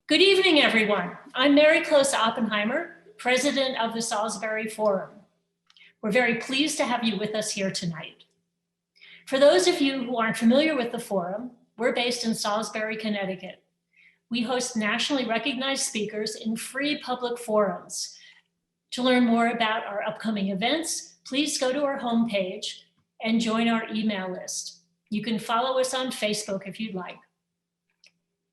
Good evening, everyone. I'm Mary Close Oppenheimer, president of the Salisbury Forum. We're very pleased to have you with us here tonight. For those of you who aren't familiar with the Forum, we're based in Salisbury, Connecticut. We host nationally recognized speakers in free public forums. To learn more about our upcoming events, please go to our homepage and join our email list. You can follow us on Facebook if you'd like.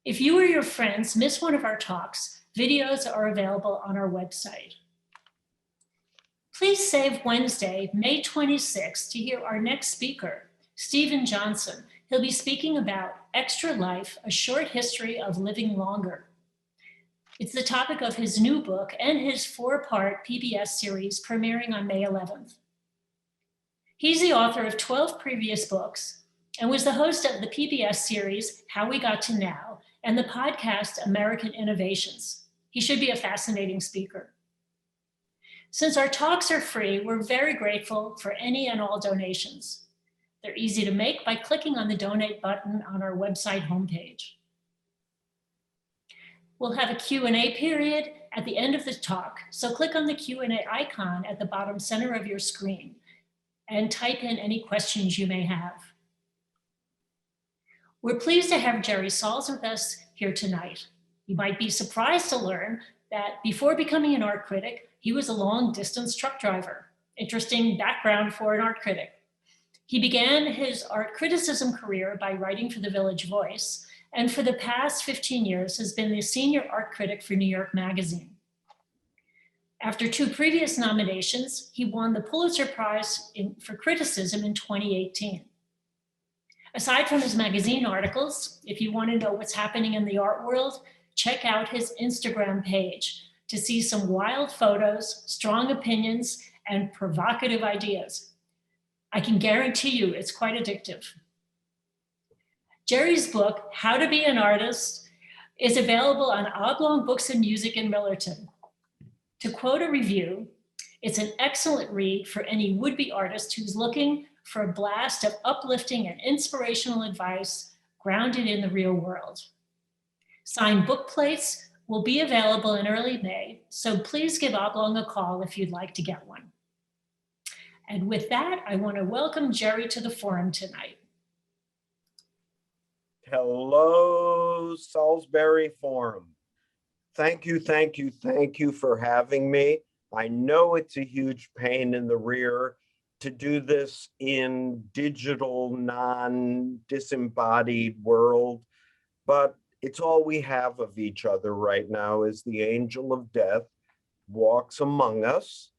If you or your friends miss one of our talks, videos are available on our website. Please save Wednesday, May 26th to hear our next speaker, Stephen Johnson. He'll be speaking about Extra Life, A Short History of Living Longer. It's the topic of his new book and his 4-part PBS series premiering on May 11th. He's the author of 12 previous books and was the host of the PBS series, How We Got to Now, and the podcast, American Innovations. He should be a fascinating speaker. Since our talks are free, we're very grateful for any and all donations. They're easy to make by clicking on the donate button on our website homepage. We'll have a Q&A period at the end of the talk, so click on the Q&A icon at the bottom center of your screen and type in any questions you may have. We're pleased to have Jerry Saltz with us here tonight. You might be surprised to learn that before becoming an art critic, he was a long-distance truck driver. Interesting background for an art critic. He began his art criticism career by writing for the Village Voice, and for the past 15 years has been the senior art critic for New York Magazine. After 2 previous nominations, he won the Pulitzer Prize for Criticism in 2018. Aside from his magazine articles, if you want to know what's happening in the art world, check out his Instagram page to see some wild photos, strong opinions, and provocative ideas. I can guarantee you it's quite addictive. Jerry's book, How to Be an Artist, is available on Oblong Books and Music in Millerton. To quote a review, it's an excellent read for any would-be artist who's looking for a blast of uplifting and inspirational advice grounded in the real world. Signed book plates will be available in early May, so please give Oblong a call if you'd like to get one. And with that, I want to welcome Jerry to the forum tonight. Hello, Salisbury Forum. Thank you for having me. I know it's a huge pain in the rear to do this in digital, non-disembodied world, but it's all we have of each other right now as the angel of death walks among us,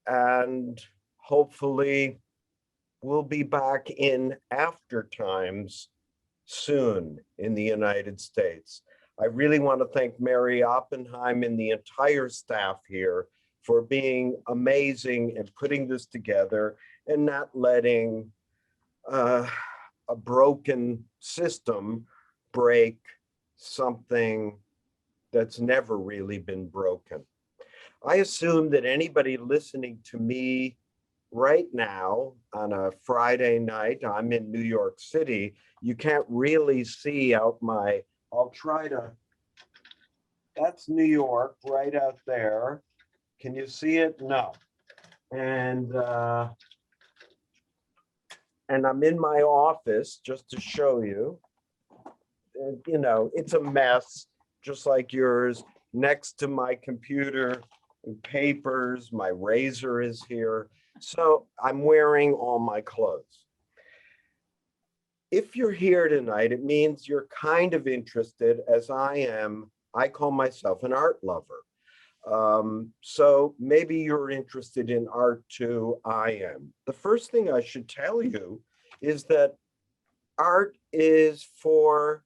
and hopefully we'll be back in after times soon in the United States. I really want to thank Mary Oppenheim and the entire staff here for being amazing and putting this together and not letting a broken system break something that's never really been broken. I assume that anybody listening to me right now on a Friday night, I'm in New York City, you can't really see out I'll try to, that's New York right out there. Can you see it? No. And I'm in my office just to show you. And, you know, it's a mess, just like yours. Next to my computer and papers, my razor is here. So I'm wearing all my clothes. If you're here tonight, it means you're kind of interested, as I am. I call myself an art lover. So maybe you're interested in art too. I am. The first thing I should tell you is that art is for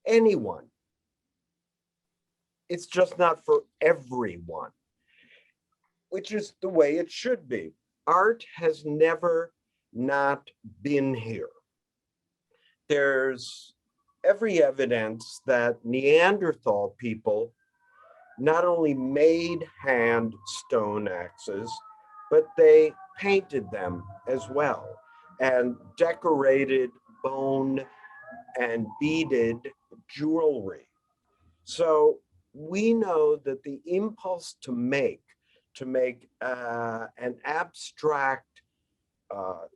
anyone. It's just not for everyone, which is the way it should be. Art has never not been here. There's every evidence that Neanderthal people not only made hand stone axes, but they painted them as well and decorated bone and beaded jewelry. So we know that the impulse to make an abstract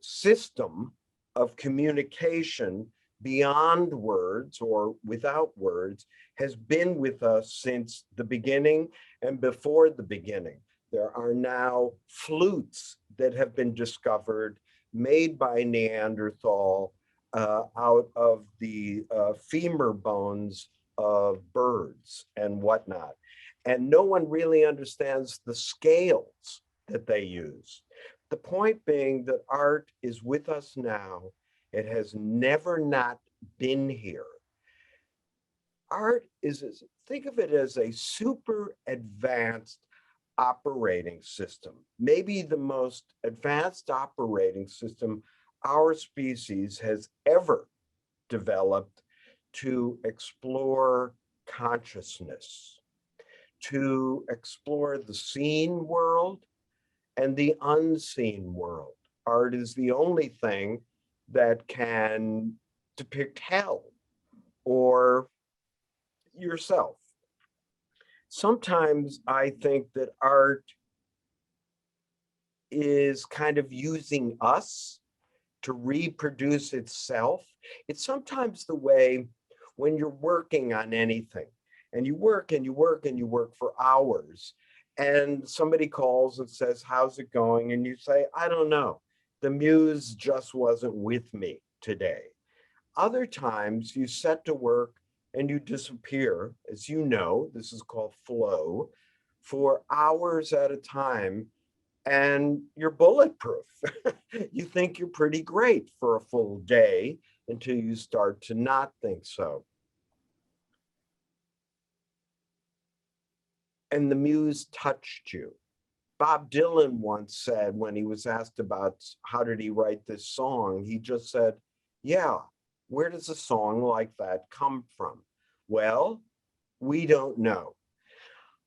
system of communication beyond words or without words has been with us since the beginning and before the beginning. There are now flutes that have been discovered, made by Neanderthal out of the femur bones of birds and whatnot. And no one really understands the scales that they use. The point being that art is with us now. It has never not been here. Art is, think of it as a super advanced operating system, maybe the most advanced operating system our species has ever developed to explore consciousness, to explore the seen world and the unseen world. Art is the only thing that can depict hell or yourself. Sometimes I think that art is kind of using us to reproduce itself. It's sometimes the way when you're working on anything and you work and you work and you work for hours and somebody calls and says, how's it going? And you say, I don't know. The muse just wasn't with me today. Other times you set to work and you disappear, as you know, this is called flow, for hours at a time, and you're bulletproof. You think you're pretty great for a full day until you start to not think so. And the muse touched you. Bob Dylan once said, when he was asked about how did he write this song, he just said, yeah, where does a song like that come from? Well, we don't know.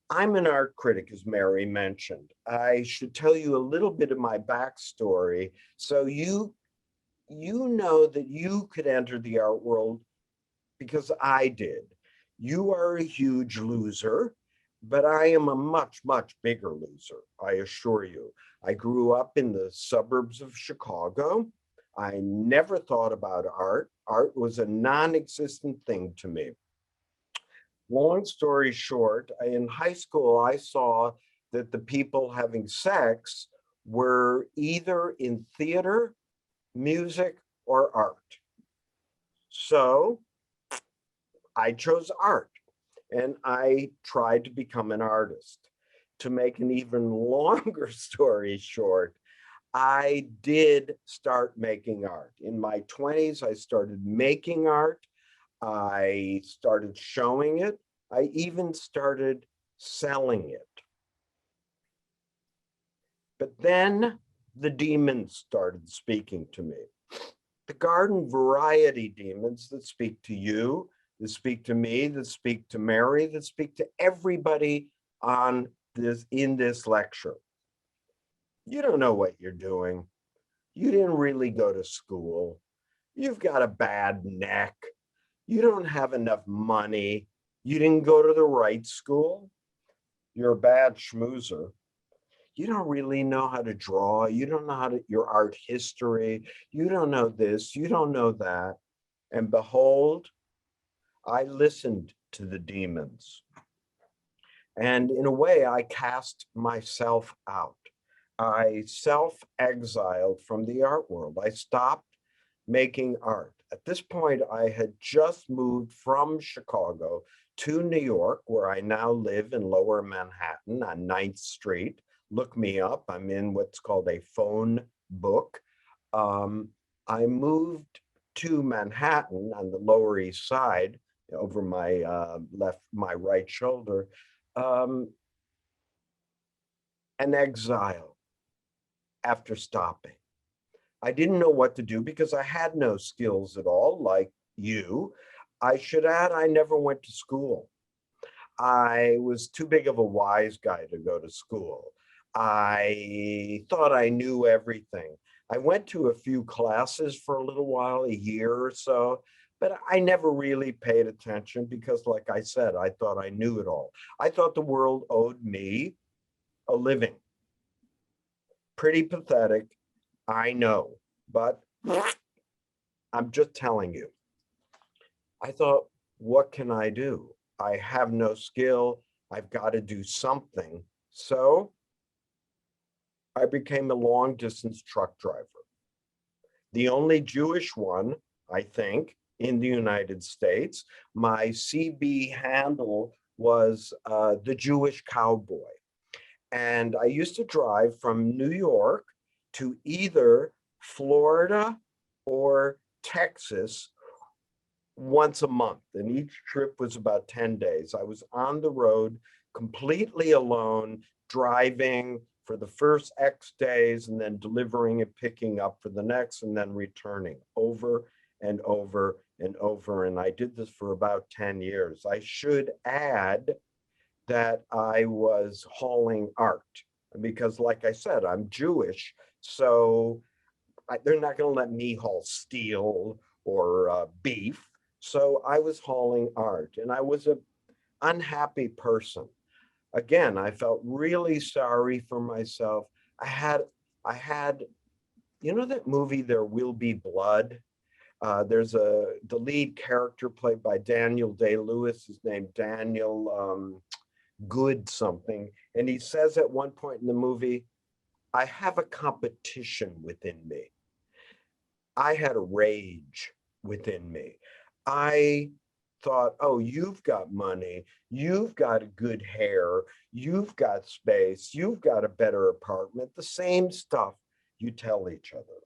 I'm an art critic, as Mary mentioned. I should tell you a little bit of my backstory so you know that you could enter the art world because I did. You are a huge loser, but I am a much, much bigger loser, I assure you. I grew up in the suburbs of Chicago. I never thought about art. Art was a non-existent thing to me. Long story short, in high school, I saw that the people having sex were either in theater, music, or art. So I chose art and I tried to become an artist. To make an even longer story short, I did start making art. In my 20s, I started making art. I started showing it. I even started selling it. But then the demons started speaking to me. The garden variety demons that speak to you, that speak to me, that speak to Mary, that speak to everybody on this in this lecture. You don't know what you're doing. You didn't really go to school. You've got a bad neck. You don't have enough money. You didn't go to the right school. You're a bad schmoozer. You don't really know how to draw. You don't know how to, your art history. You don't know this. You don't know that. And behold, I listened to the demons. And in a way, I cast myself out. I self-exiled from the art world. I stopped making art. At this point, I had just moved from Chicago to New York, where I now live in Lower Manhattan on 9th Street. Look me up. I'm in what's called a phone book. I moved to Manhattan on the Lower East Side, over my my right shoulder, an exile after stopping. I didn't know what to do because I had no skills at all, like you. I should add, I never went to school. I was too big of a wise guy to go to school. I thought I knew everything. I went to a few classes for a little while, a year or so, But I never really paid attention because, like I said, I thought I knew it all. I thought the world owed me a living. Pretty pathetic, I know, but I'm just telling you. I thought, what can I do? I have no skill. I've got to do something. So I became a long distance truck driver. The only Jewish one, I think, in the United States. My CB handle was the Jewish cowboy. And I used to drive from New York to either Florida or Texas once a month. And each trip was about 10 days. I was on the road completely alone, driving for the first X days and then delivering and picking up for the next and then returning over and over and over. And I did this for about 10 years. I should add that I was hauling art because, like I said, I'm Jewish. So they're not going to let me haul steel or beef. So I was hauling art and I was an unhappy person. Again, I felt really sorry for myself. I had, you know, that movie, There Will Be Blood? There's the lead character played by Daniel Day-Lewis is named Daniel Good something. And he says at one point in the movie, I have a competition within me. I had a rage within me. I thought, oh, you've got money, you've got good hair, you've got space, you've got a better apartment, the same stuff you tell each other.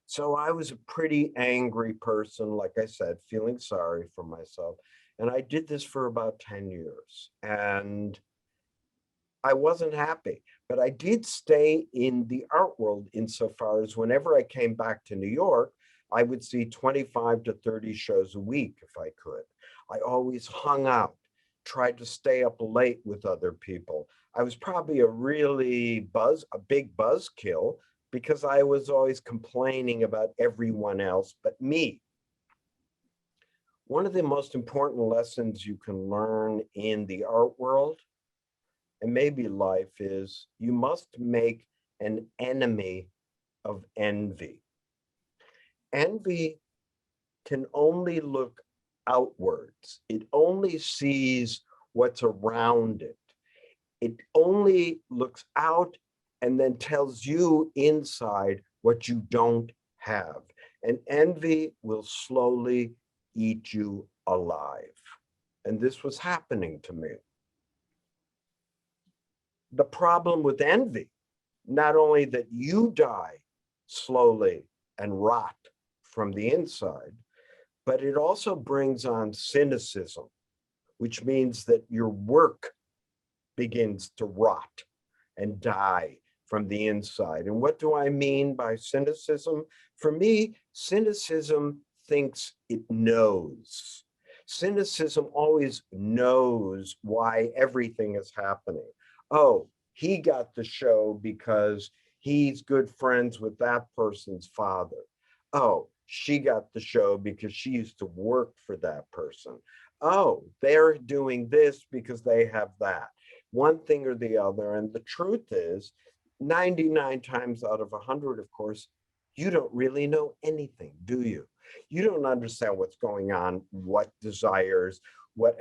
So I was a pretty angry person, like I said, feeling sorry for myself. And I did this for about 10 years. And I wasn't happy, but I did stay in the art world insofar as whenever I came back to New York, I would see 25 to 30 shows a week if I could. I always hung out, tried to stay up late with other people. I was probably a big buzzkill because I was always complaining about everyone else but me. One of the most important lessons you can learn in the art world and maybe life is you must make an enemy of envy. Envy can only look outwards. It only sees what's around it. It only looks out and then tells you inside what you don't have. And envy will slowly eat you alive. And this was happening to me. The problem with envy, not only that you die slowly and rot from the inside, but it also brings on cynicism, which means that your work begins to rot and die from the inside. And what do I mean by cynicism? For me, cynicism thinks it knows. Cynicism always knows why everything is happening. Oh, he got the show because he's good friends with that person's father. Oh, she got the show because she used to work for that person. Oh, they're doing this because they have that. One thing or the other. And the truth is, 99 times out of 100, of course, you don't really know anything, do you? You don't understand what's going on, what desires, what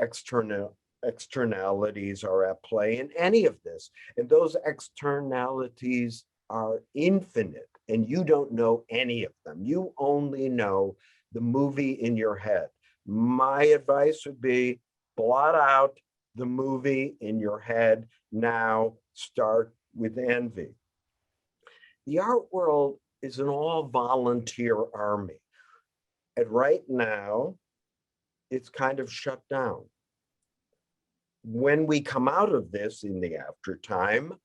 externalities are at play in any of this. And those externalities are infinite, and you don't know any of them. You only know the movie in your head. My advice would be blot out the movie in your head now. Start with envy. The art world is an all-volunteer army. And right now, it's kind of shut down. When we come out of this in the after time,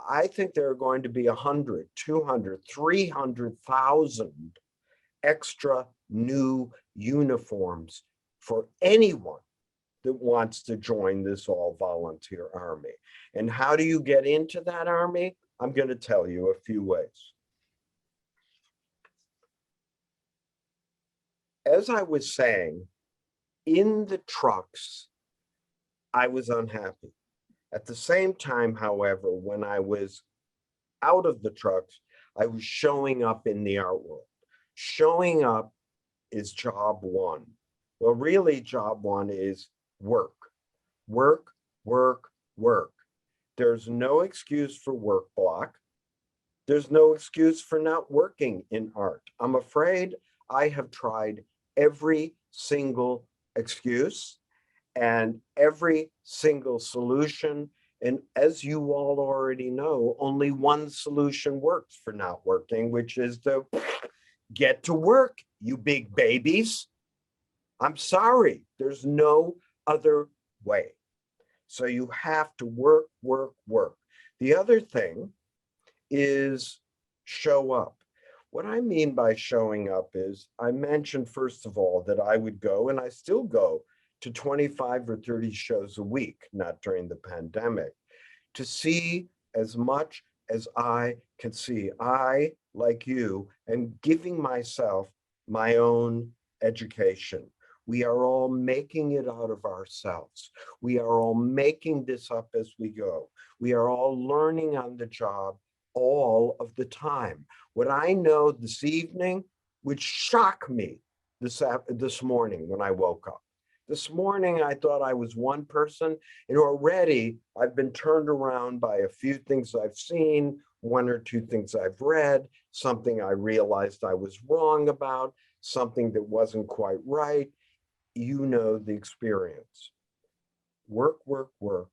I think there are going to be 100, 200, 300,000 extra new uniforms for anyone that wants to join this all-volunteer army. And how do you get into that army? I'm going to tell you a few ways. as I was saying, in the trucks, I was unhappy. At the same time, however, when I was out of the trucks, I was showing up in the art world. Showing up is job one. Well, really, job one is work, work, work, work. There's no excuse for work block. There's no excuse for not working in art. I'm afraid I have tried every single excuse and every single solution. And as you all already know, only one solution works for not working, which is to get to work, you big babies. I'm sorry, there's no other way. So you have to work, work, work. The other thing is show up. What I mean by showing up is I mentioned, first of all, that I would go, and I still go, to 25 or 30 shows a week, not during the pandemic, to see as much as I can see. I, like you, am giving myself my own education. We are all making it out of ourselves. We are all making this up as we go. We are all learning on the job all of the time. What I know this evening would shock me this morning when I woke up. This morning, I thought I was one person, and already I've been turned around by a few things I've seen, one or two things I've read, something I realized I was wrong about, something that wasn't quite right. You know the experience. Work, work, work.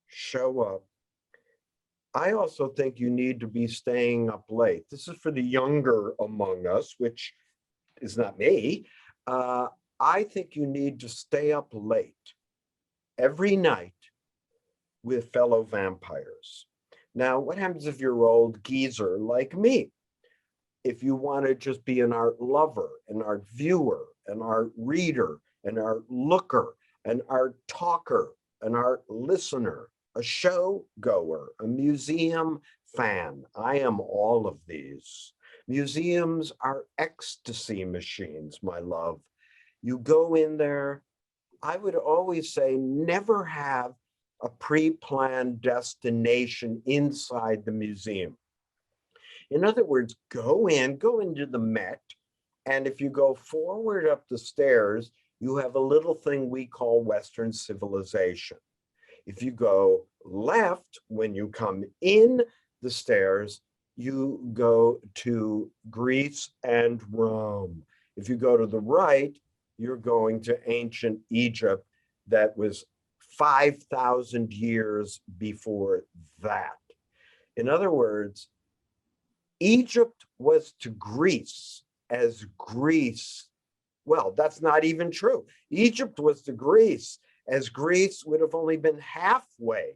Show up. I also think you need to be staying up late. This is for the younger among us, which is not me. I think you need to stay up late every night with fellow vampires. Now, what happens if you're old geezer like me? If you want to just be an art lover, an art viewer, an art reader, an art looker, an art talker, an art listener, a show goer, a museum fan. I am all of these. Museums are ecstasy machines, my love. You go in there, I would always say never have a pre-planned destination inside the museum. In other words, go into the Met, and if you go forward up the stairs, you have a little thing we call Western civilization. If you go left, when you come in the stairs, you go to Greece and Rome. If you go to the right, you're going to ancient Egypt that was 5,000 years before that. In other words, Egypt was to Greece as Greece, well, that's not even true. Egypt was to Greece as Greece would have only been halfway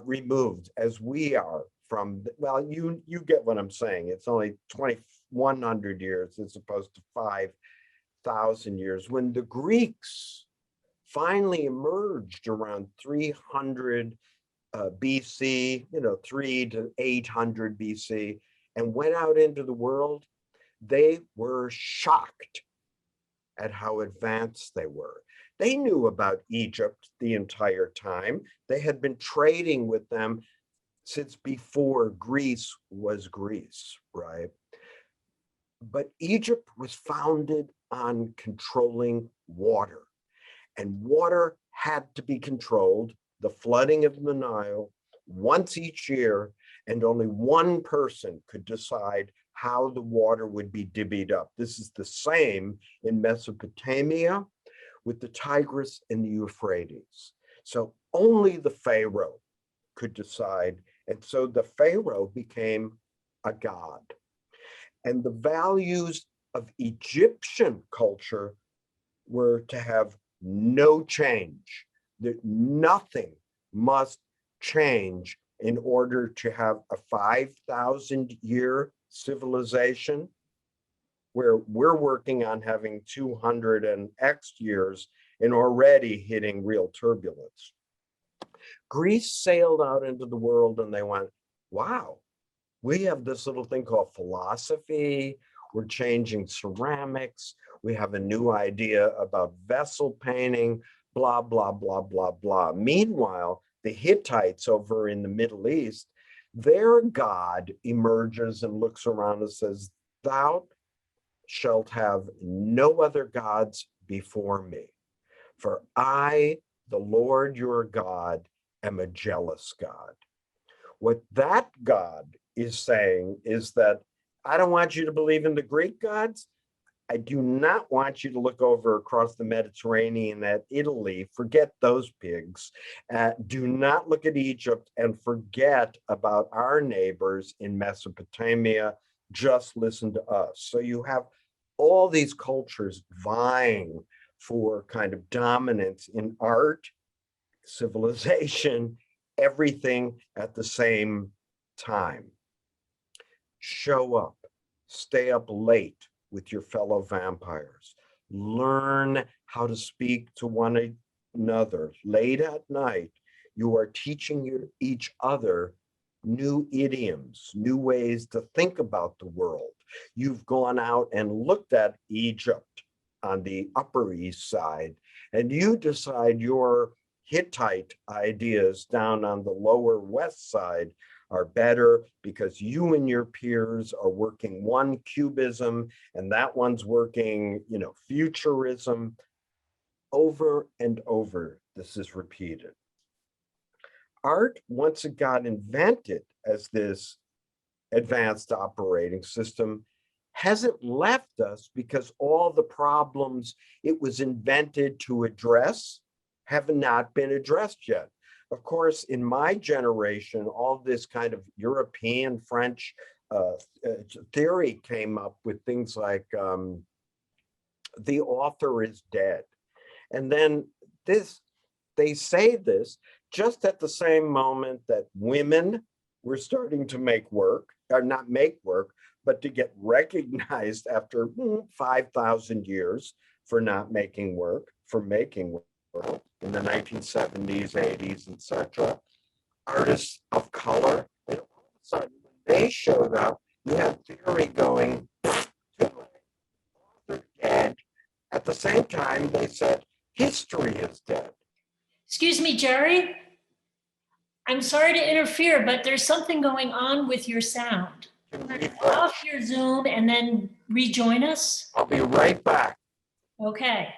removed as we are from, well, you get what I'm saying. It's only 2,100 years as opposed to 5,000 years. When the Greeks finally emerged around 300 BC, 3 to 800 BC, and went out into the world, they were shocked at how advanced they were. They knew about Egypt the entire time. They had been trading with them since before Greece was Greece, right? But Egypt was founded on controlling water, and water had to be controlled, the flooding of the Nile, once each year, and only one person could decide how the water would be divvied up. This is the same in Mesopotamia with the Tigris and the Euphrates. So only the Pharaoh could decide. And so the Pharaoh became a god. And the values of Egyptian culture were to have no change, that nothing must change in order to have a 5,000-year civilization, where we're working on having 200 and X years and already hitting real turbulence. Greece sailed out into the world and they went, wow, we have this little thing called philosophy. We're changing ceramics. We have a new idea about vessel painting, blah, blah, blah, blah, blah. Meanwhile, the Hittites over in the Middle East, their God emerges and looks around and says, "Thou shalt have no other gods before me. For I, the Lord your God, am a jealous God." What that God is saying is that I don't want you to believe in the Greek gods. I do not want you to look over across the Mediterranean at Italy. Forget those pigs. Do not look at Egypt and forget about our neighbors in Mesopotamia. Just listen to us. So you have all these cultures vying for kind of dominance in art, civilization, everything at the same time. Show up, stay up late with your fellow vampires, learn how to speak to one another late at night. You are teaching each other new idioms, new ways to think about the world. You've gone out and looked at Egypt on the Upper East Side, and you decide your Hittite ideas down on the Lower West Side are better because you and your peers are working one cubism and that one's working, futurism. Over and over, this is repeated. Art, once it got invented as this advanced operating system, hasn't left us because all the problems it was invented to address have not been addressed yet. Of course, in my generation, all this kind of European French theory came up with things like the author is dead. And then they say this just at the same moment that women were starting to make work, or not make work, but to get recognized after 5,000 years for not making work, for making work in the 1970s, 80s, etc. Artists of color, and all of a sudden, when they showed up, you had theory going, author dead. At the same time, they said, history is dead. Excuse me, Jerry. I'm sorry to interfere, but there's something going on with your sound. Off your Zoom and then rejoin us. I'll be right back. Okay.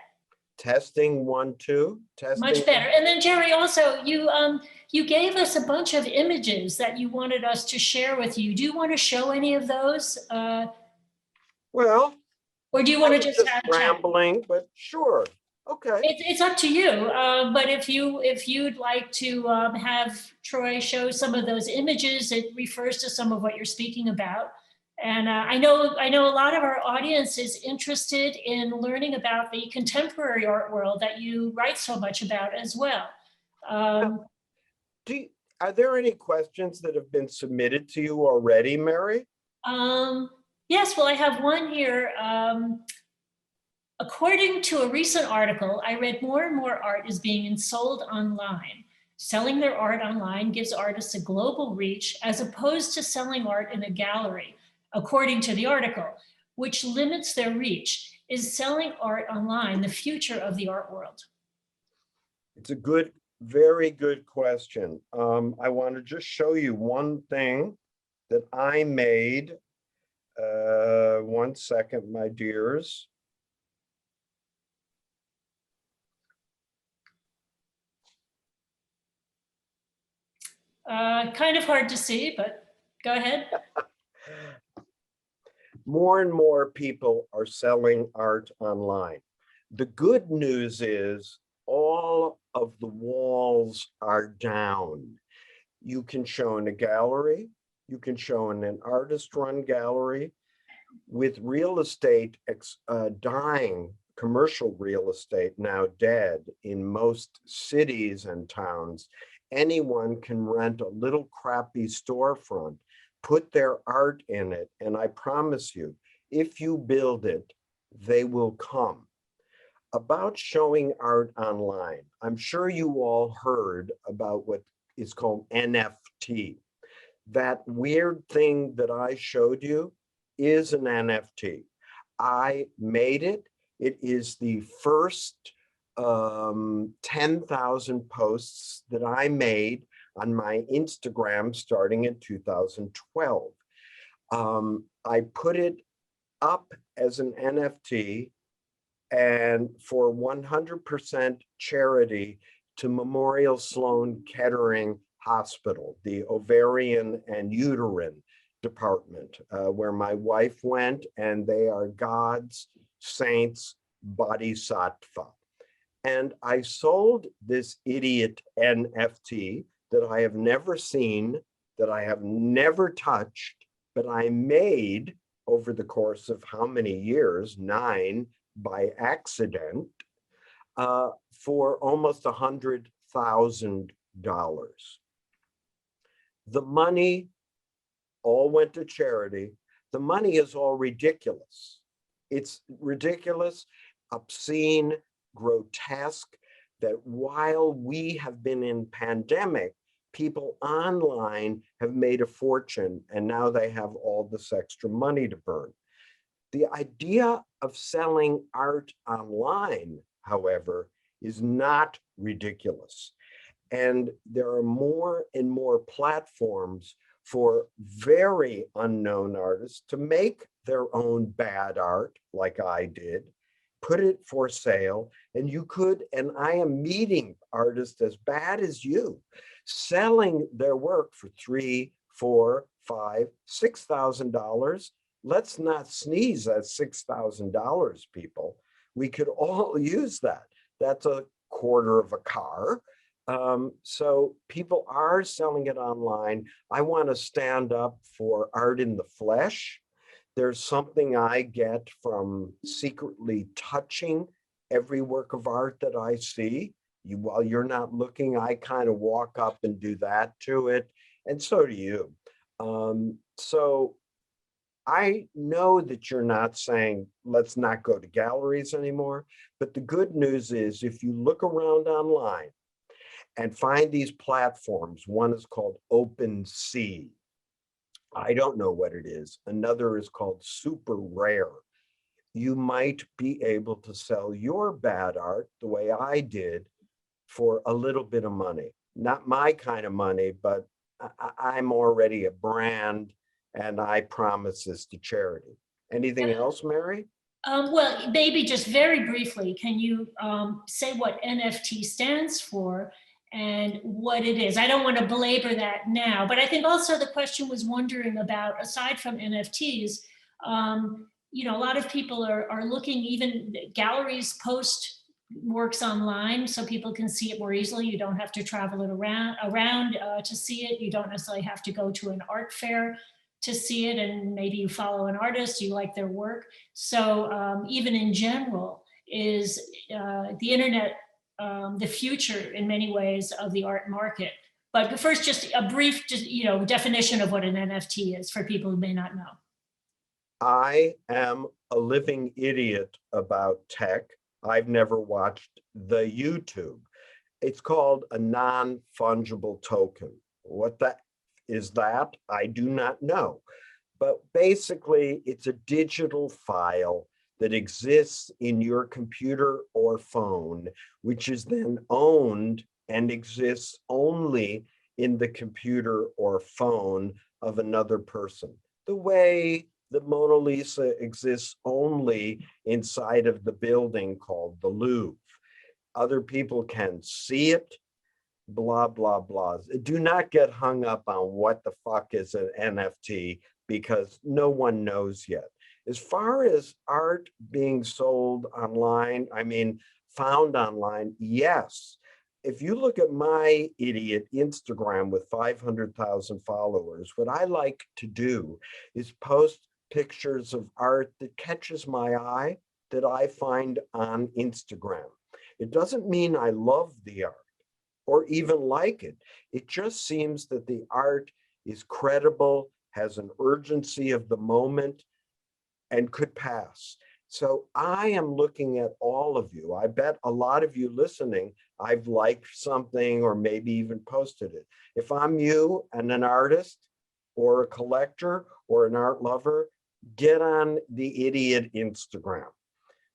Testing 1, 2. Testing. Much better. And then Jerry, also you gave us a bunch of images that you wanted us to share with you. Do you want to show any of those? Well, or do you want to just have rambling? But sure. Okay. It's up to you. But if you'd like to have Troy show some of those images, it refers to some of what you're speaking about. And I know a lot of our audience is interested in learning about the contemporary art world that you write so much about as well. Are there any questions that have been submitted to you already, Mary? Yes, well, I have one here. According to a recent article, I read more and more art is being sold online. Selling their art online gives artists a global reach as opposed to selling art in a gallery, according to the article, which limits their reach. Is selling art online the future of the art world? It's a good, very good question. I want to just show you one thing that I made. 1 second, my dears. Kind of hard to see, but go ahead. More and more people are selling art online. The good news is all of the walls are down. You can show in a gallery, you can show in an artist-run gallery. With real estate dying, commercial real estate now dead in most cities and towns, anyone can rent a little crappy storefront, put their art in it, and I promise you, if you build it, they will come. About showing art online, I'm sure you all heard about what is called NFT. That weird thing that I showed you, is an NFT. I made it. It is the first 10,000 posts that I made on my Instagram starting in 2012. I put it up as an NFT and for 100% charity to Memorial Sloan Kettering Hospital, the ovarian and uterine department, where my wife went, and they are God's saints, bodhisattva. And I sold this idiot NFT that I have never seen, that I have never touched, but I made over the course of how many years, 9, by accident, for almost $100,000. The money all went to charity. The money is all ridiculous. It's ridiculous, obscene, grotesque, that while we have been in pandemic, people online have made a fortune, and now they have all this extra money to burn. The idea of selling art online, however, is not ridiculous. And there are more and more platforms for very unknown artists to make their own bad art, like I did, put it for sale, and you could, and I am meeting artists as bad as you, selling their work for $3,000, $4,000, $5,000, $6,000. Let's not sneeze at $6,000, people. We could all use that. That's a quarter of a car. So people are selling it online. I want to stand up for art in the flesh. There's something I get from secretly touching every work of art that I see. While you're not looking, I kind of walk up and do that to it, and so do you. So I know that you're not saying, let's not go to galleries anymore, but the good news is if you look around online and find these platforms, one is called OpenSea. I don't know what it is. Another is called Super Rare. You might be able to sell your bad art the way I did for a little bit of money. Not my kind of money, but I'm already a brand and I promise this to charity. Anything else, Mary? Well, maybe just very briefly, can you say what NFT stands for and what it is? I don't want to belabor that now, but I think also the question was wondering about, aside from NFTs, you know, a lot of people are looking, even galleries post works online so people can see it more easily. You don't have to travel it around to see it. You don't necessarily have to go to an art fair to see it, and maybe you follow an artist, you like their work. So even in general, is the internet the future in many ways of the art market? But first, just a brief, definition of what an NFT is for people who may not know. I am a living idiot about tech. I've never watched the YouTube. It's called a non-fungible token. What that is that? I do not know. But basically, it's a digital file that exists in your computer or phone, which is then owned and exists only in the computer or phone of another person. The way the Mona Lisa exists only inside of the building called the Louvre. Other people can see it, blah, blah, blah. Do not get hung up on what the fuck is an NFT, because no one knows yet. As far as art being sold online, I mean, found online, yes. If you look at my idiot Instagram with 500,000 followers, what I like to do is post pictures of art that catches my eye that I find on Instagram. It doesn't mean I love the art or even like it. It just seems that the art is credible, has an urgency of the moment, and could pass. So I am looking at all of you. I bet a lot of you listening, I've liked something or maybe even posted it. If I'm you and an artist or a collector or an art lover, get on the idiot Instagram.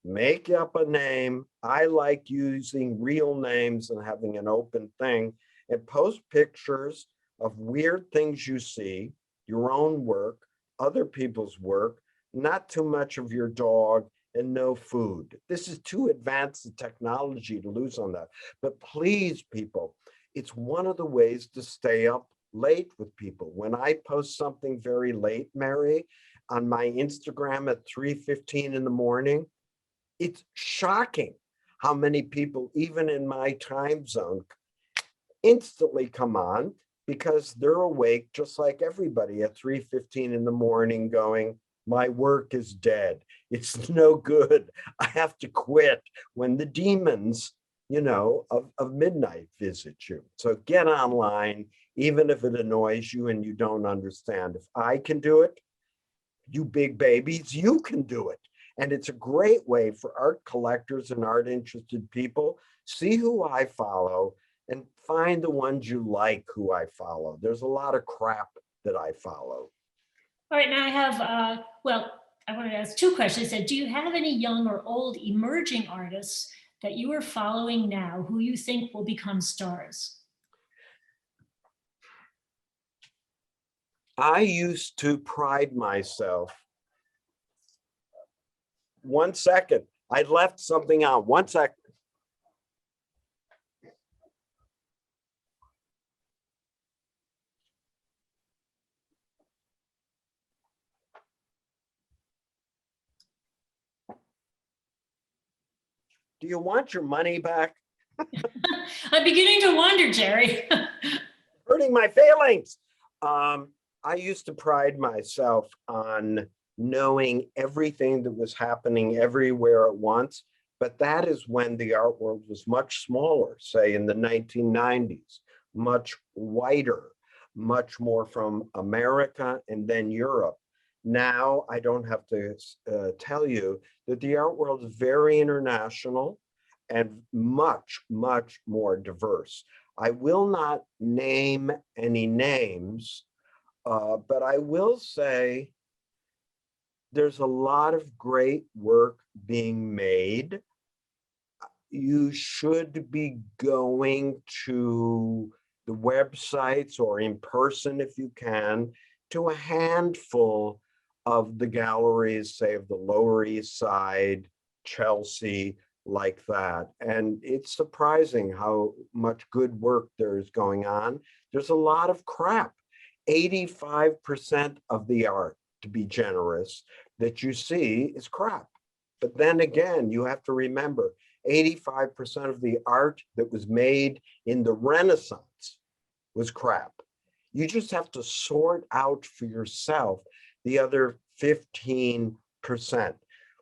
Make up a name. I like using real names and having an open thing, and post pictures of weird things you see, your own work, other people's work, not too much of your dog, and no food. This is too advanced technology to lose on that. But please, people, it's one of the ways to stay up late with people. When I post something very late, Mary, on my Instagram at 3:15 in the morning, it's shocking how many people, even in my time zone, instantly come on because they're awake just like everybody at 3:15 in the morning going, my work is dead. It's no good. I have to quit, when the demons, of midnight visit you. So get online, even if it annoys you and you don't understand. If I can do it, you big babies, you can do it. And it's a great way for art collectors and art interested people. See who I follow and find the ones you like who I follow. There's a lot of crap that I follow. All right, now I have, I wanted to ask two questions. Do you have any young or old emerging artists that you are following now who you think will become stars? I used to pride myself. 1 second. I left something on. 1 second. Do you want your money back? I'm beginning to wonder, Jerry. Hurting my feelings. I used to pride myself on knowing everything that was happening everywhere at once, but that is when the art world was much smaller, say in the 1990s, much whiter, much more from America and then Europe. Now, I don't have to tell you that the art world is very international and much, much more diverse. I will not name any names, but I will say there's a lot of great work being made. You should be going to the websites or in person if you can, to a handful of the galleries, say of the Lower East Side, Chelsea, like that. And it's surprising how much good work there is going on. There's a lot of crap. 85% of the art, to be generous, that you see is crap. But then again, you have to remember 85% of the art that was made in the Renaissance was crap. You just have to sort out for yourself the other 15%.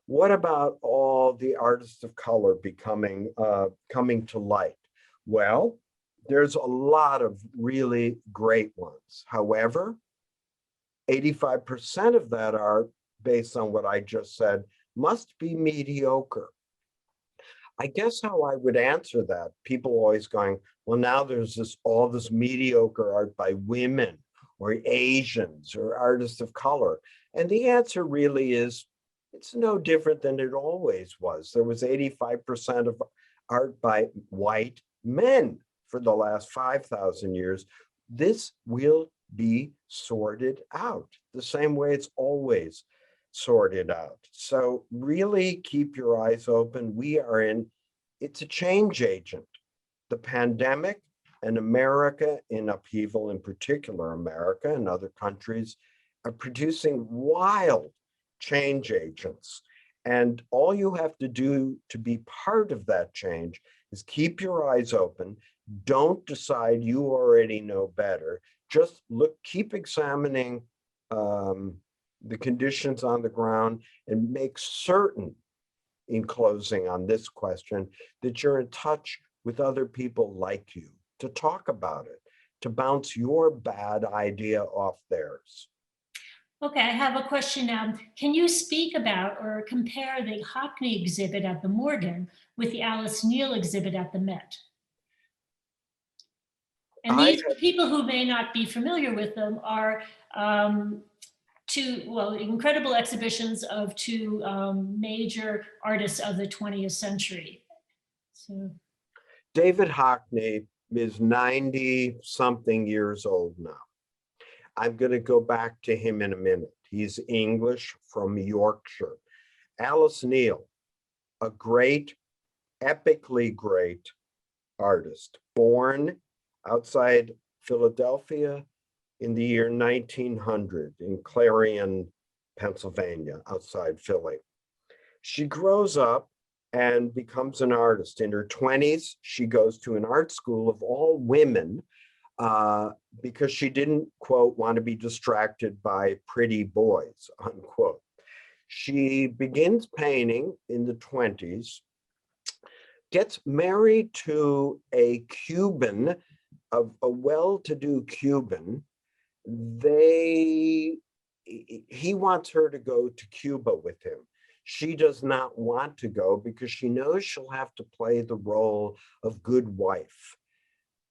What about all the artists of color coming to light? Well, there's a lot of really great ones. However, 85% of that art, based on what I just said, must be mediocre. I guess how I would answer that, people always going, well, now there's all this mediocre art by women or Asians or artists of color. And the answer really is, it's no different than it always was. There was 85% of art by white men for the last 5,000 years. This will be sorted out the same way it's always sorted out. So really keep your eyes open. It's a change agent. The pandemic and America in upheaval, in particular America and other countries, are producing wild change agents. And all you have to do to be part of that change is keep your eyes open. Don't decide you already know better. Just keep examining the conditions on the ground and make certain, in closing on this question, that you're in touch with other people like you to talk about it, to bounce your bad idea off theirs. Okay, I have a question now. Can you speak about or compare the Hockney exhibit at the Morgan with the Alice Neal exhibit at the Met? And these people who may not be familiar with them are incredible exhibitions of two major artists of the 20th century. So. David Hockney is 90 something years old now. I'm going to go back to him in a minute. He's English from Yorkshire. Alice Neal, a great, epically great artist, born outside Philadelphia in the year 1900 in Clarion, Pennsylvania, outside Philly. She grows up and becomes an artist. In her 20s, she goes to an art school of all women because she didn't, quote, want to be distracted by pretty boys, unquote. She begins painting in the 20s, gets married to a Cuban, a well-to-do Cuban. He wants her to go to Cuba with him. She does not want to go because she knows she'll have to play the role of good wife.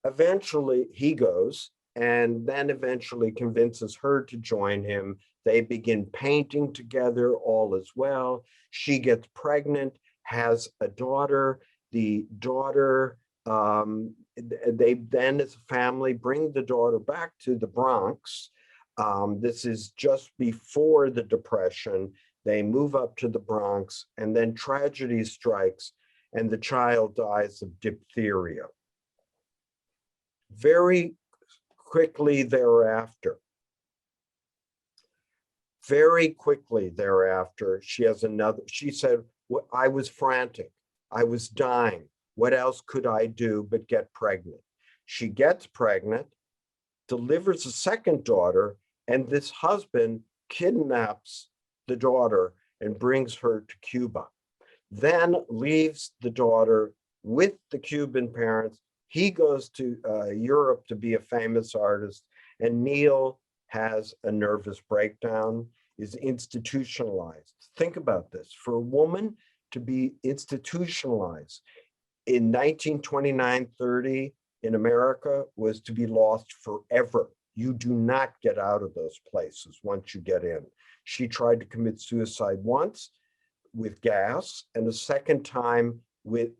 Eventually, he goes and then eventually convinces her to join him. They begin painting together, all is well. She gets pregnant, has a daughter. The daughter, they then as a family bring the daughter back to the Bronx. This is just before the Depression. They move up to the Bronx, and then tragedy strikes, and the child dies of diphtheria. Very quickly thereafter, she has another, she said, I was frantic. I was dying. What else could I do but get pregnant? She gets pregnant, delivers a second daughter, and this husband kidnaps the daughter and brings her to Cuba. Then leaves the daughter with the Cuban parents. He goes to Europe to be a famous artist, and Neal has a nervous breakdown, is institutionalized. Think about this. For a woman to be institutionalized in 1929-30 in America was to be lost forever. You do not get out of those places once you get in. She tried to commit suicide once with gas and a second time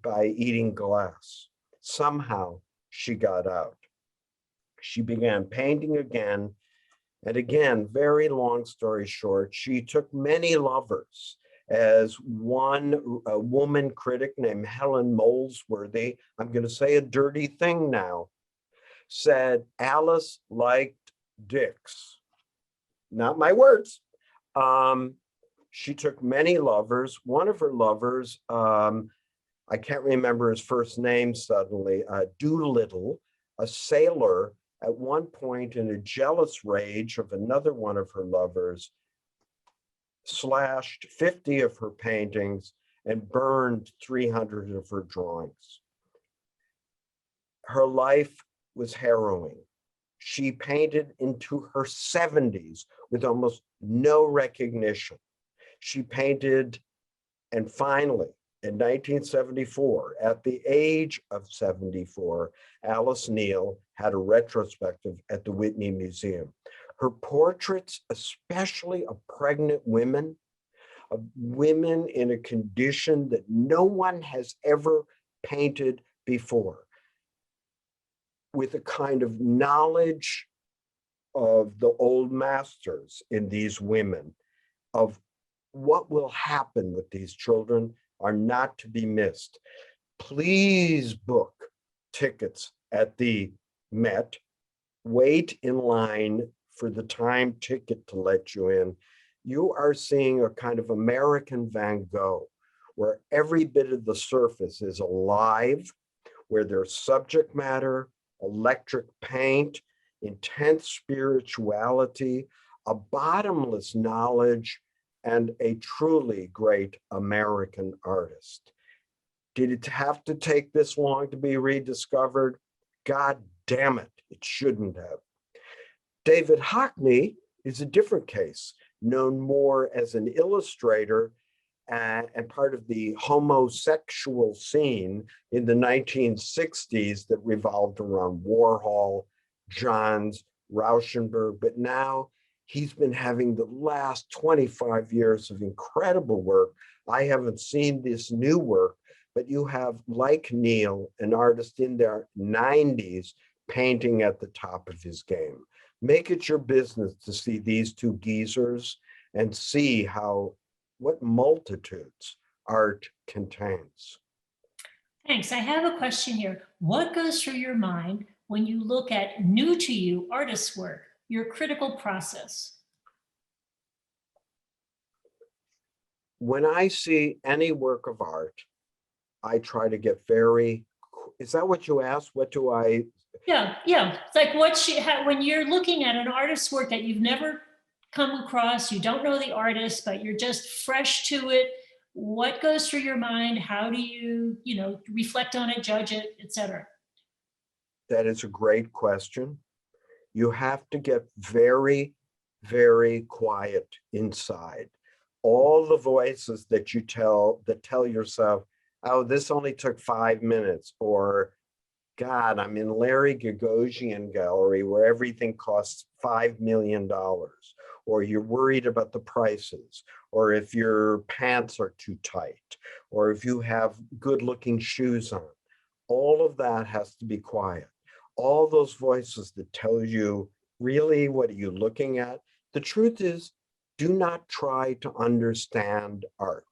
by eating glass. Somehow she got out. She began painting again. And again, very long story short, she took many lovers. As a woman critic named Helen Molesworthy, I'm going to say a dirty thing now, said Alice liked dicks. Not my words. She took many lovers. One of her lovers, I can't remember his first name suddenly, Doolittle, a sailor, at one point in a jealous rage of another one of her lovers, slashed 50 of her paintings and burned 300 of her drawings. Her life was harrowing. She painted into her 70s with almost no recognition. She painted, and finally, in 1974, at the age of 74, Alice Neal had a retrospective at the Whitney Museum. Her portraits, especially of pregnant women, of women in a condition that no one has ever painted before, with a kind of knowledge of the old masters in these women, of what will happen with these children, are not to be missed. Please book tickets at the Met. Wait in line for the time ticket to let you in. You are seeing a kind of American Van Gogh, where every bit of the surface is alive, where there's subject matter, electric paint, intense spirituality, a bottomless knowledge, and a truly great American artist. Did it have to take this long to be rediscovered? God damn it, it shouldn't have. David Hockney is a different case, known more as an illustrator and part of the homosexual scene in the 1960s that revolved around Warhol, Johns, Rauschenberg, but now He's been having the last 25 years of incredible work. I haven't seen this new work, but you have, like Neal, an artist in their 90s, painting at the top of his game. Make it your business to see these two geezers and see what multitudes art contains. Thanks. I have a question here. What goes through your mind when you look at new to you artist's work, your critical process? When I see any work of art, I try to get very, is that what you asked? What do I? Yeah. It's like when you're looking at an artist's work that you've never come across, you don't know the artist, but you're just fresh to it. What goes through your mind? How do you, reflect on it, judge it, etc.? That is a great question. You have to get very, very quiet inside. All the voices that tell yourself, oh, this only took 5 minutes, or God, I'm in Larry Gagosian gallery where everything costs $5 million, or you're worried about the prices, or if your pants are too tight, or if you have good looking shoes on. All of that has to be quiet. All those voices that tell you, really, what are you looking at? The truth is, do not try to understand art.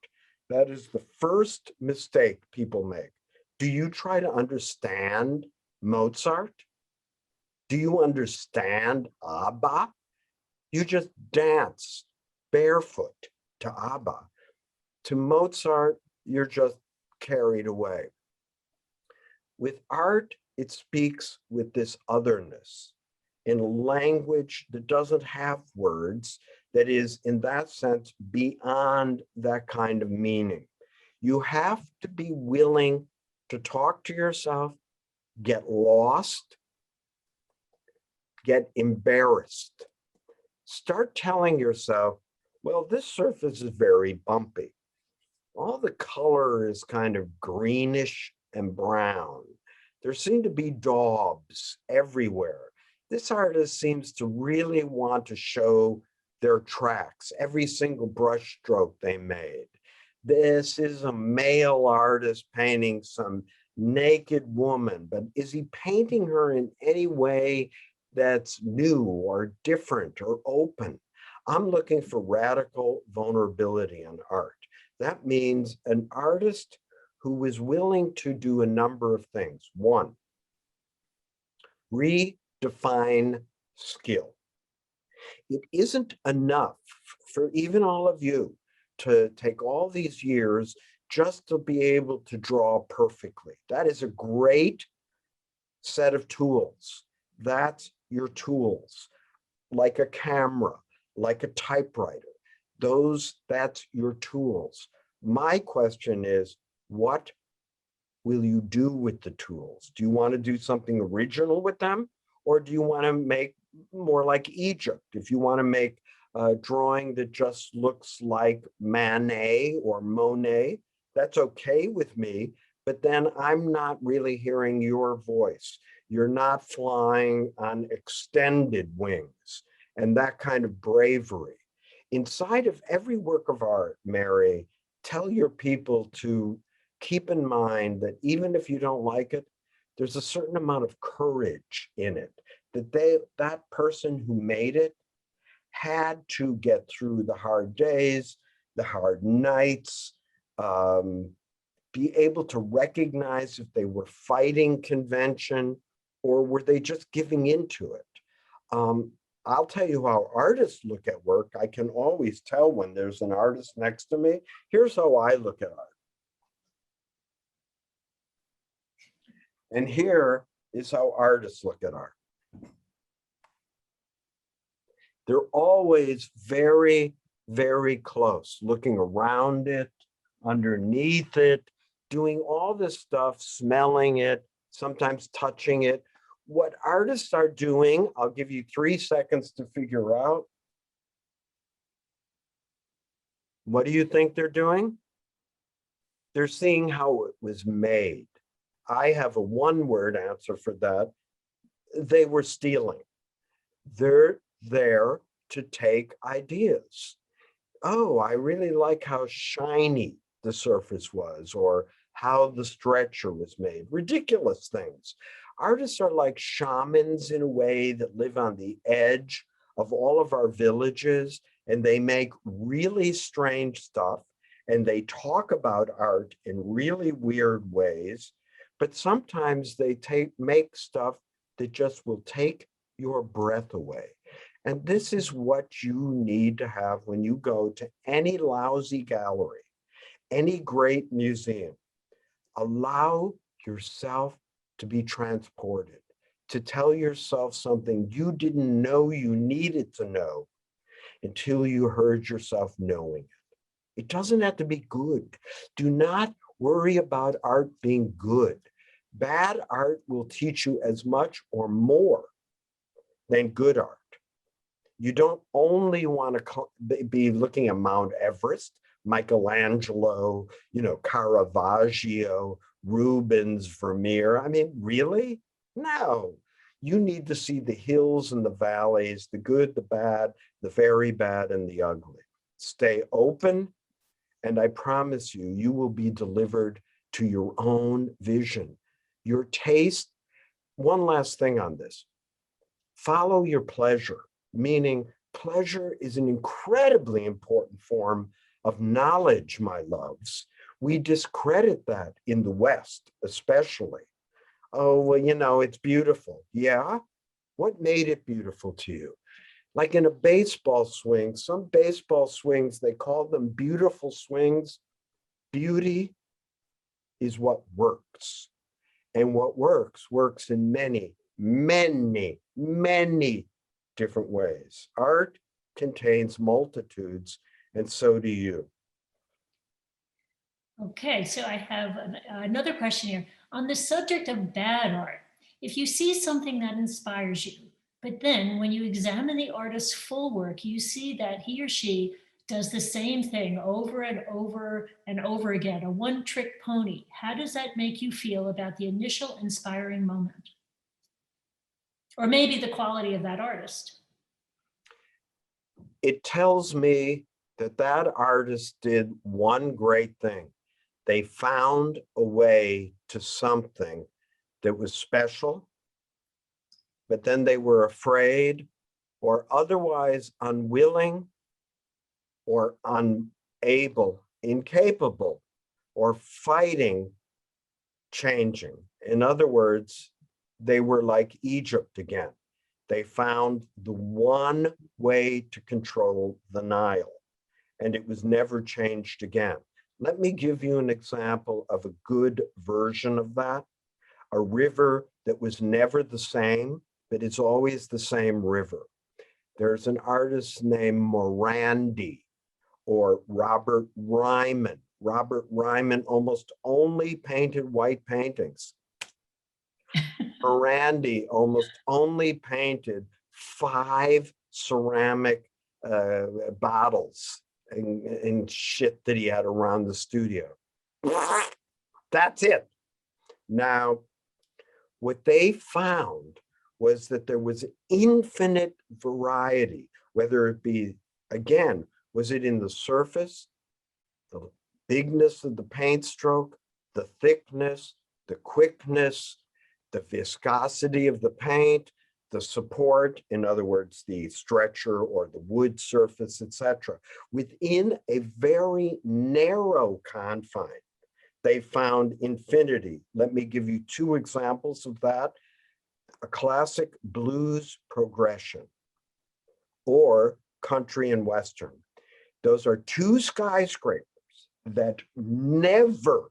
That is the first mistake people make. Do you try to understand Mozart? Do you understand ABBA? You just dance barefoot to ABBA. To Mozart, you're just carried away. With art, it speaks with this otherness in a language that doesn't have words, that is, in that sense, beyond that kind of meaning. You have to be willing to talk to yourself, get lost, get embarrassed. Start telling yourself, well, this surface is very bumpy. All the color is kind of greenish and brown. There seem to be daubs everywhere. This artist seems to really want to show their tracks, every single brush stroke they made. This is a male artist painting some naked woman, but is he painting her in any way that's new or different or open? I'm looking for radical vulnerability in art. That means an artist who is willing to do a number of things. One, redefine skill. It isn't enough for even all of you to take all these years just to be able to draw perfectly. That is a great set of tools. That's your tools, like a camera, like a typewriter. That's your tools. My question is, what will you do with the tools? Do you want to do something original with them? Or do you want to make more like Egypt? If you want to make a drawing that just looks like Manet or Monet, that's okay with me, but then I'm not really hearing your voice. You're not flying on extended wings and that kind of bravery. Inside of every work of art, Mary, tell your people to keep in mind that even if you don't like it, there's a certain amount of courage in it, that person who made it had to get through the hard days, the hard nights, be able to recognize if they were fighting convention or were they just giving into it. I'll tell you how artists look at work. I can always tell when there's an artist next to me. Here's how I look at art. And here is how artists look at art. They're always very, very close, looking around it, underneath it, doing all this stuff, smelling it, sometimes touching it. What artists are doing, I'll give you 3 seconds to figure out. What do you think they're doing? They're seeing how it was made. I have a one-word answer for that. They were stealing. They're there to take ideas. Oh, I really like how shiny the surface was, or how the stretcher was made. Ridiculous things. Artists are like shamans in a way that live on the edge of all of our villages, and they make really strange stuff, and they talk about art in really weird ways, but sometimes they make stuff that just will take your breath away. And this is what you need to have when you go to any lousy gallery, any great museum. Allow yourself to be transported, to tell yourself something you didn't know you needed to know until you heard yourself knowing it. It doesn't have to be good. Do not worry about art being good. Bad art will teach you as much or more than good art. You don't only want to be looking at Mount Everest, Michelangelo, Caravaggio, Rubens, Vermeer. I mean, really? No. You need to see the hills and the valleys, the good, the bad, the very bad, and the ugly. Stay open, and I promise you, you will be delivered to your own vision, your taste. One last thing on this. Follow your pleasure, meaning pleasure is an incredibly important form of knowledge, my loves. We discredit that in the West, especially. Oh, well, it's beautiful. Yeah? What made it beautiful to you? Like in a baseball swing, some baseball swings, they call them beautiful swings. Beauty is what works. And what works in many, many, many different ways. Art contains multitudes, and so do you. Okay, so I have another question here. On the subject of bad art, if you see something that inspires you, but then when you examine the artist's full work, you see that he or she does the same thing over and over and over again, a one-trick pony, how does that make you feel about the initial inspiring moment? Or maybe the quality of that artist? It tells me that that artist did one great thing. They found a way to something that was special, but then they were afraid or otherwise unwilling or unable, incapable, or fighting changing. In other words, they were like Egypt again. They found the one way to control the Nile, and it was never changed again. Let me give you an example of a good version of that. A river that was never the same, but it's always the same river. There's an artist named Morandi or Robert Ryman. Robert Ryman almost only painted white paintings. Morandi almost only painted 5 ceramic bottles and shit that he had around the studio. That's it. Now, what they found was that there was infinite variety, whether it be, again, was it in the surface, the bigness of the paint stroke, the thickness, the quickness, the viscosity of the paint, the support, in other words, the stretcher or the wood surface, etc. Within a very narrow confine, they found infinity. Let me give you 2 examples of that. A classic blues progression or country and western. Those are 2 skyscrapers that never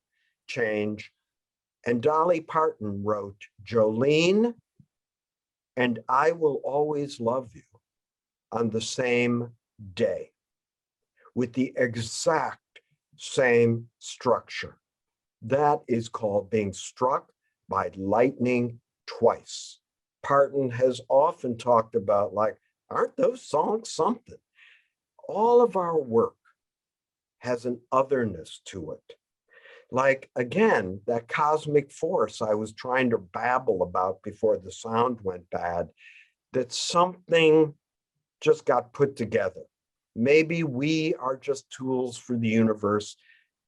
change. And Dolly Parton wrote Jolene and I Will Always Love You on the same day with the exact same structure. That is called being struck by lightning twice. Parton has often talked about, like, aren't those songs something? All of our work has an otherness to it. Like, again, that cosmic force I was trying to babble about before the sound went bad, that something just got put together. Maybe we are just tools for the universe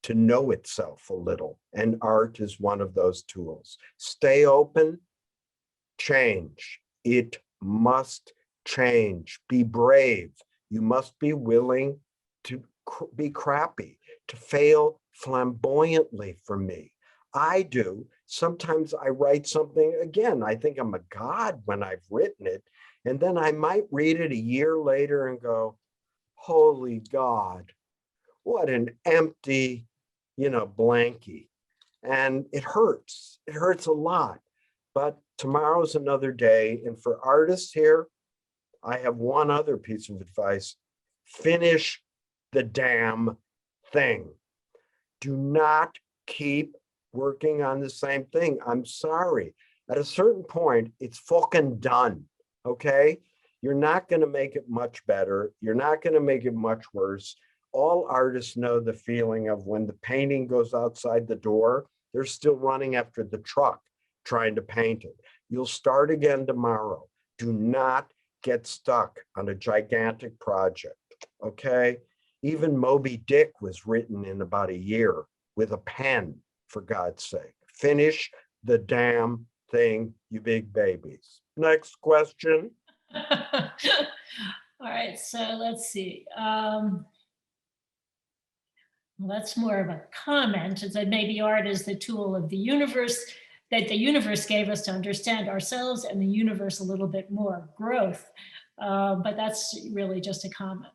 to know itself a little, and art is one of those tools. Stay open, change. It must change. Be brave. You must be willing to be crappy, to fail flamboyantly for me. I do. Sometimes I write something, again, I think I'm a god when I've written it, and then I might read it a year later and go, holy God, what an empty, blankie. And it hurts. It hurts a lot. But tomorrow's another day. And for artists here, I have one other piece of advice. Finish the damn thing. Do not keep working on the same thing. I'm sorry. At a certain point, it's fucking done. Okay? You're not going to make it much better. You're not going to make it much worse. All artists know the feeling of when the painting goes outside the door, they're still running after the truck trying to paint it. You'll start again tomorrow. Do not get stuck on a gigantic project, okay? Even Moby Dick was written in about a year with a pen, for God's sake. Finish the damn thing, you big babies. Next question. All right, so let's see. That's more of a comment. It's that maybe art is the tool of the universe, that the universe gave us to understand ourselves and the universe a little bit more, growth. But that's really just a comment.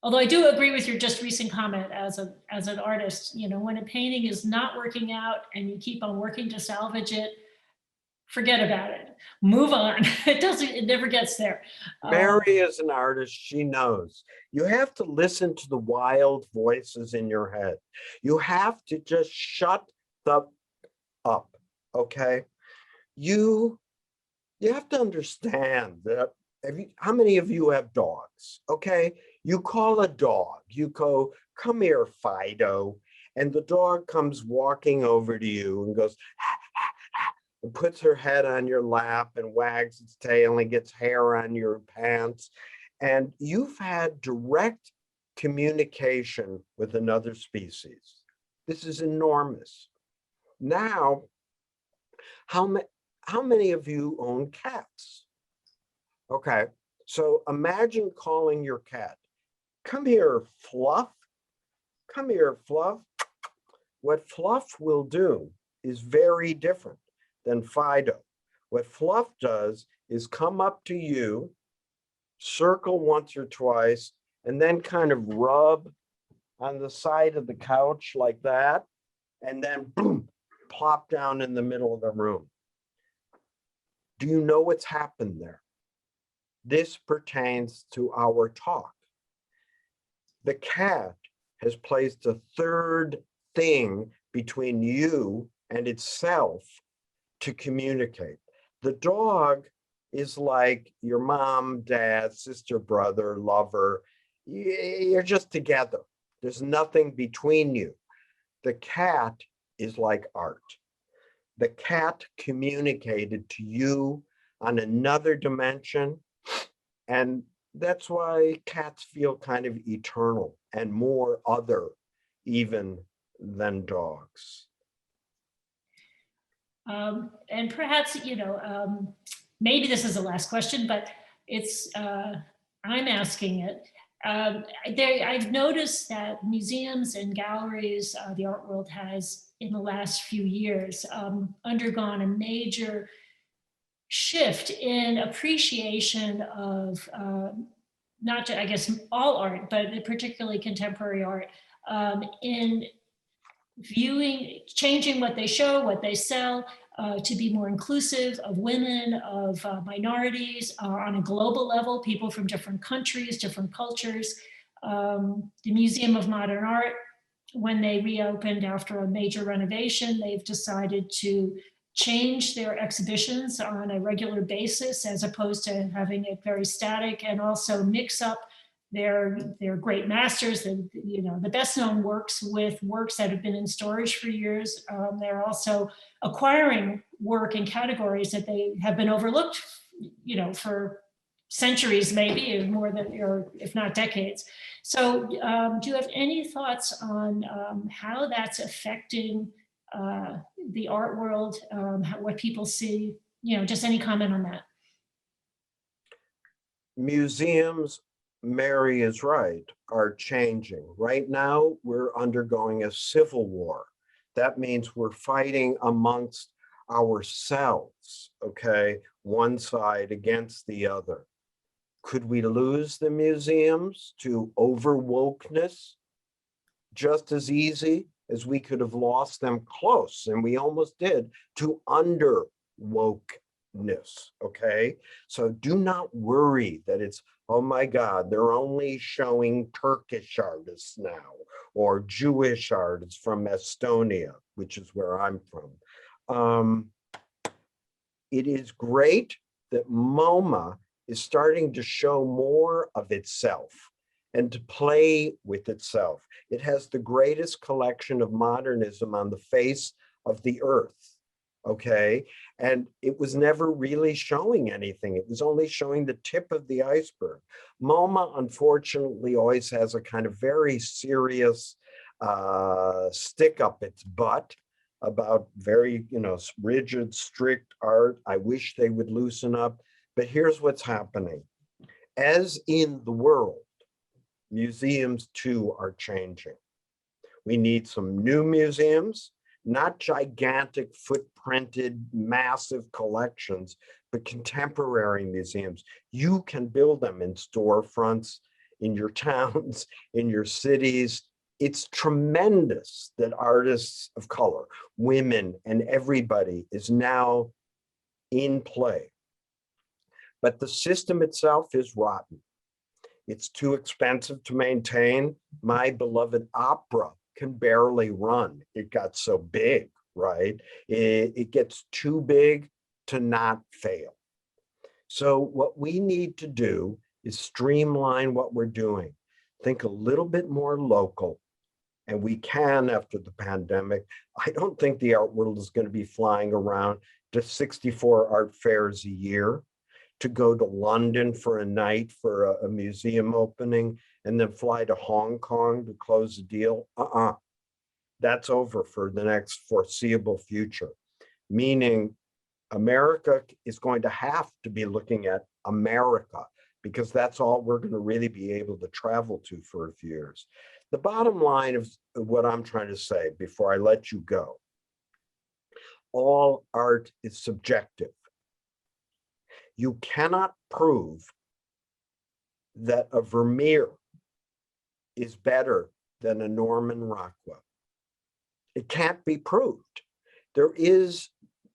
Although I do agree with your just recent comment as an artist, when a painting is not working out and you keep on working to salvage it, forget about it. Move on. It never gets there. Mary is an artist. She knows. You have to listen to the wild voices in your head. You have to just shut the up, okay? You have to understand that how many of you have dogs, okay? You call a dog, you go, come here, Fido, and the dog comes walking over to you and goes, and puts her head on your lap and wags its tail and gets hair on your pants. And you've had direct communication with another species. This is enormous. Now, how many of you own cats? Okay, so imagine calling your cat, come here, Fluff. Come here, Fluff. What Fluff will do is very different than Fido. What Fluff does is come up to you, circle once or twice, and then kind of rub on the side of the couch like that, and then boom, plop down in the middle of the room. Do you know what's happened there? This pertains to our talk. The cat has placed a third thing between you and itself to communicate. The dog is like your mom, dad, sister, brother, lover. You're just together. There's nothing between you. The cat is like art. The cat communicated to you on another dimension, and that's why cats feel kind of eternal and more other even than dogs. And perhaps, maybe this is the last question, but I'm asking it. I've noticed that museums and galleries, the art world has, in the last few years, undergone a major shift in appreciation of not just, I guess, all art, but particularly contemporary art, in changing what they show, what they sell, to be more inclusive of women, of minorities, on a global level, people from different countries, different cultures. The Museum of Modern Art, when they reopened after a major renovation, they've decided to change their exhibitions on a regular basis as opposed to having it very static, and also mix up their great masters, the best known works with works that have been in storage for years. They're also acquiring work in categories that they have been overlooked, for centuries, maybe, or more than, or if not decades. So do you have any thoughts on how that's affecting the art world, what people see, just any comment on that? Museums, Mary is right, are changing. Right now, we're undergoing a civil war. That means we're fighting amongst ourselves, okay? One side against the other. Could we lose the museums to overwokeness just as easy as we could have lost them close, and we almost did, to underwokeness, okay? So do not worry that it's, oh my God, they're only showing Turkish artists now, or Jewish artists from Estonia, which is where I'm from. It is great that MoMA is starting to show more of itself and to play with itself. It has the greatest collection of modernism on the face of the earth, okay? And it was never really showing anything. It was only showing the tip of the iceberg. MoMA, unfortunately, always has a kind of very serious stick up its butt about very, rigid, strict art. I wish they would loosen up, but here's what's happening. As in the world, museums too are changing. We need some new museums, not gigantic footprinted, massive collections, but contemporary museums. You can build them in storefronts, in your towns, in your cities. It's tremendous that artists of color, women, and everybody is now in play. But the system itself is rotten. It's too expensive to maintain. My beloved opera can barely run. It got so big, right? It gets too big to not fail. So what we need to do is streamline what we're doing. Think a little bit more local. And we can after the pandemic. I don't think the art world is going to be flying around to 64 art fairs a year, to go to London for a night for a museum opening, and then fly to Hong Kong to close the deal. That's over for the next foreseeable future. Meaning America is going to have to be looking at America, because that's all we're going to really be able to travel to for a few years. The bottom line of what I'm trying to say before I let you go, all art is subjective. You cannot prove that a Vermeer is better than a Norman Rockwell. It can't be proved. There is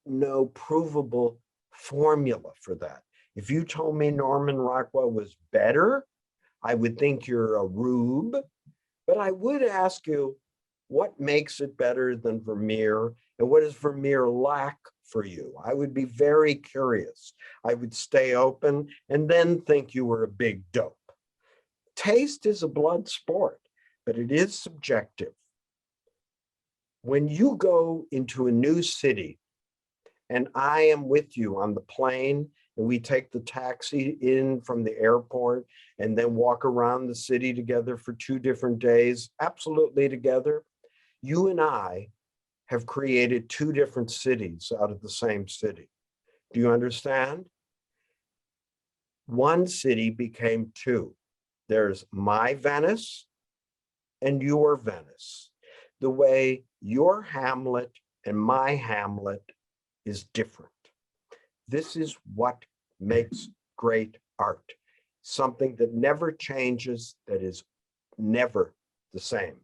no provable formula for that. If you told me Norman Rockwell was better, I would think you're a rube, but I would ask you, what makes it better than Vermeer, and what does Vermeer lack for you? I would be very curious. I would stay open and then think you were a big dope. Taste is a blood sport, but it is subjective. When you go into a new city, and I am with you on the plane, and we take the taxi in from the airport and then walk around the city together for 2 different days, absolutely together, you and I have created 2 different cities out of the same city. Do you understand? One city became 2. There's my Venice and your Venice. The way your Hamlet and my Hamlet is different. This is what makes great art. Something that never changes, that is never the same.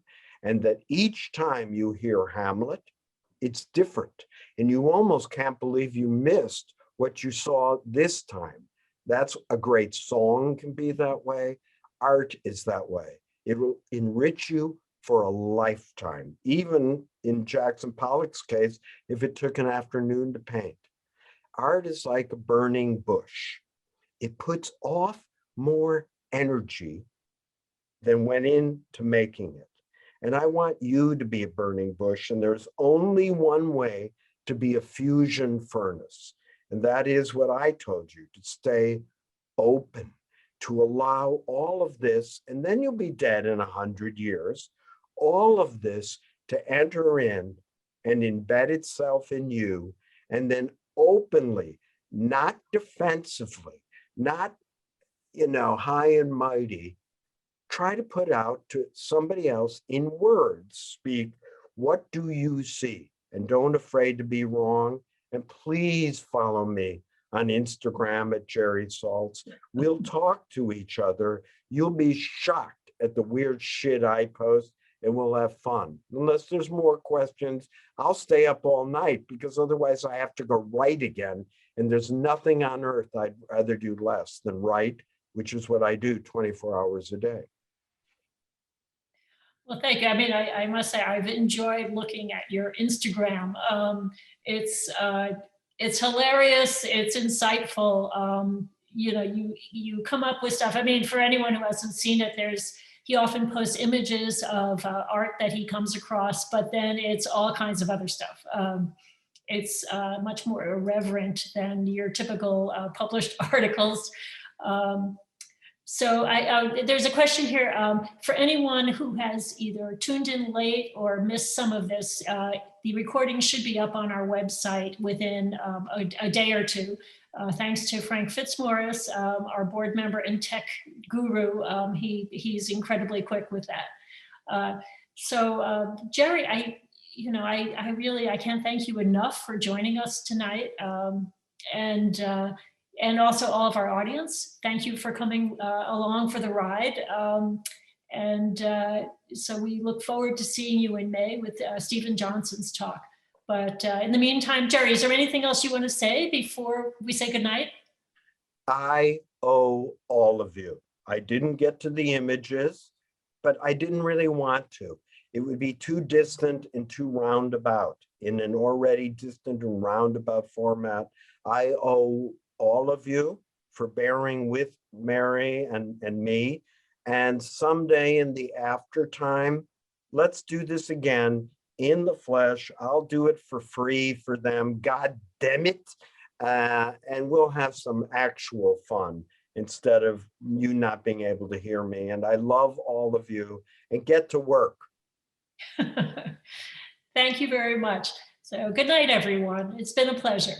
And that each time you hear Hamlet, it's different. And you almost can't believe you missed what you saw this time. That's a great song, can be that way. Art is that way. It will enrich you for a lifetime, even in Jackson Pollock's case, if it took an afternoon to paint. Art is like a burning bush. It puts off more energy than went into making it. And I want you to be a burning bush, and there's only one way to be a fusion furnace. And that is what I told you, to stay open to allow all of this, and then you'll be dead in 100 years, all of this to enter in and embed itself in you, and then openly, not defensively, not, high and mighty, try to put out to somebody else in words, speak, what do you see? And don't afraid to be wrong. And please follow me on Instagram at Jerry Saltz. We'll talk to each other. You'll be shocked at the weird shit I post, and we'll have fun. Unless there's more questions, I'll stay up all night, because otherwise I have to go write again. And there's nothing on earth I'd rather do less than write, which is what I do 24 hours a day. Well, thank you. I mean, I must say I've enjoyed looking at your Instagram. It's hilarious. It's insightful. You come up with stuff. I mean, for anyone who hasn't seen it, he often posts images of art that he comes across, but then it's all kinds of other stuff. It's much more irreverent than your typical published articles. So there's a question here for anyone who has either tuned in late or missed some of this. The recording should be up on our website within a day or two. Thanks to Frank Fitzmaurice, our board member and tech guru. He's incredibly quick with that. Jerry, I can't thank you enough for joining us tonight. And also all of our audience, thank you for coming along for the ride. So we look forward to seeing you in May with Stephen Johnson's talk. But in the meantime, Jerry, is there anything else you want to say before we say goodnight? I owe all of you. I didn't get to the images, but I didn't really want to. It would be too distant and too roundabout in an already distant and roundabout format. I owe all of you for bearing with Mary and me. And someday in the after time, let's do this again in the flesh. I'll do it for free for them. God damn it. And we'll have some actual fun instead of you not being able to hear me. And I love all of you, and get to work. Thank you very much. So good night, everyone. It's been a pleasure.